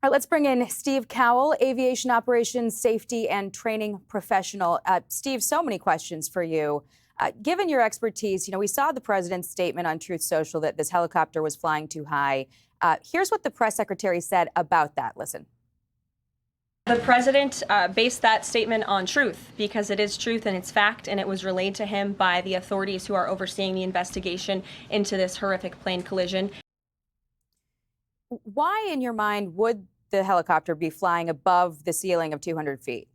All right, let's bring in Steve Cowell, aviation operations, safety, and training professional. Steve, so many questions for you. Given your expertise, we saw the president's statement on Truth Social that this helicopter was flying too high. Here's what the press secretary said about that. Listen. The president based that statement on truth because it is truth and it's fact, and it was relayed to him by the authorities who are overseeing the investigation into this horrific plane collision. Why, in your mind, would the helicopter be flying above the ceiling of 200 feet?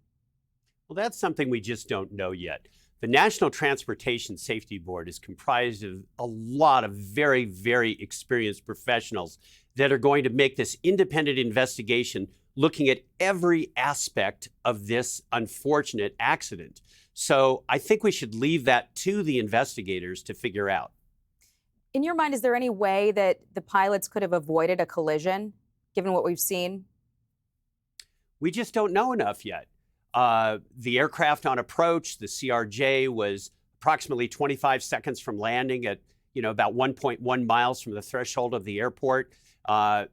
Well, that's something we just don't know yet. The National Transportation Safety Board is comprised of a lot of very, very experienced professionals that are going to make this independent investigation looking at every aspect of this unfortunate accident. So I think we should leave that to the investigators to figure out. In your mind, is there any way that the pilots could have avoided a collision, given what we've seen? We just don't know enough yet. The aircraft on approach, the CRJ, was approximately 25 seconds from landing at, about 1.1 miles from the threshold of the airport.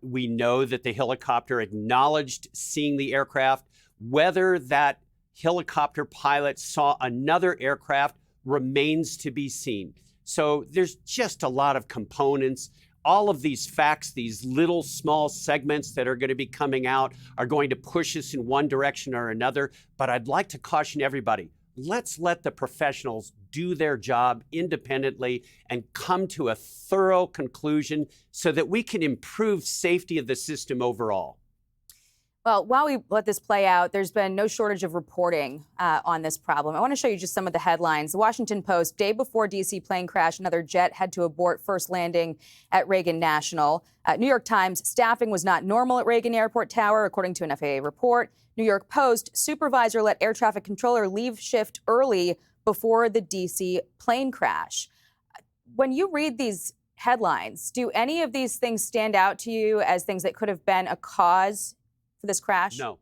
We know that the helicopter acknowledged seeing the aircraft. Whether that helicopter pilot saw another aircraft remains to be seen. So there's just a lot of components. All of these facts, these little small segments that are going to be coming out are going to push us in one direction or another. But I'd like to caution everybody, let's let the professionals do their job independently and come to a thorough conclusion so that we can improve safety of the system overall. Well, while we let this play out, there's been no shortage of reporting on this problem. I want to show you just some of the headlines. The Washington Post, day before D.C. plane crash, another jet had to abort first landing at Reagan National. New York Times, staffing was not normal at Reagan Airport Tower, according to an FAA report. New York Post, supervisor let air traffic controller leave shift early before the D.C. plane crash. When you read these headlines, do any of these things stand out to you as things that could have been a cause for this crash? No,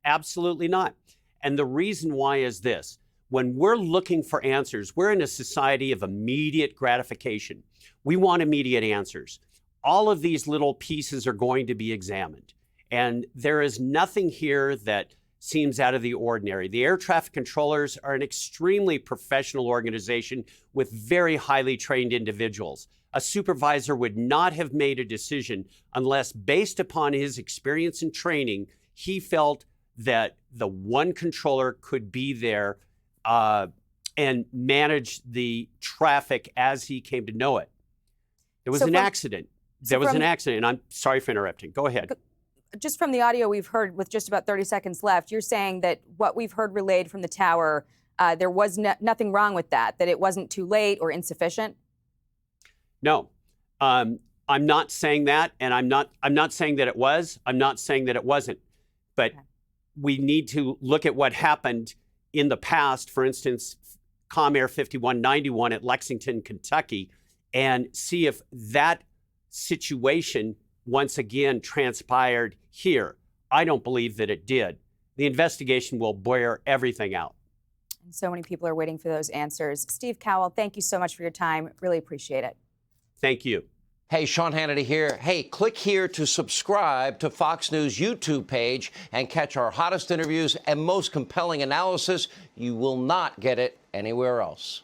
absolutely not. And the reason why is this. When we're looking for answers, we're in a society of immediate gratification. We want immediate answers. All of these little pieces are going to be examined. And there is nothing here that seems out of the ordinary. The air traffic controllers are an extremely professional organization with very highly trained individuals. A supervisor would not have made a decision unless, based upon his experience and training, he felt that the one controller could be there and manage the traffic as he came to know it. There was an accident. There was an accident, and I'm sorry for interrupting. Go ahead. Just from the audio we've heard with just about 30 seconds left, you're saying that what we've heard relayed from the tower, there was nothing wrong with that it wasn't too late or insufficient? No, I'm not saying that, and I'm not saying that it was. I'm not saying that it wasn't. But we need to look at what happened in the past. For instance, ComAir 5191 at Lexington, Kentucky, and see if that situation once again transpired here. I don't believe that it did. The investigation will bear everything out. And so many people are waiting for those answers. Steve Cowell, thank you so much for your time. Really appreciate it. Thank you. Hey, Sean Hannity here. Hey, click here to subscribe to Fox News YouTube page and catch our hottest interviews and most compelling analysis. You will not get it anywhere else.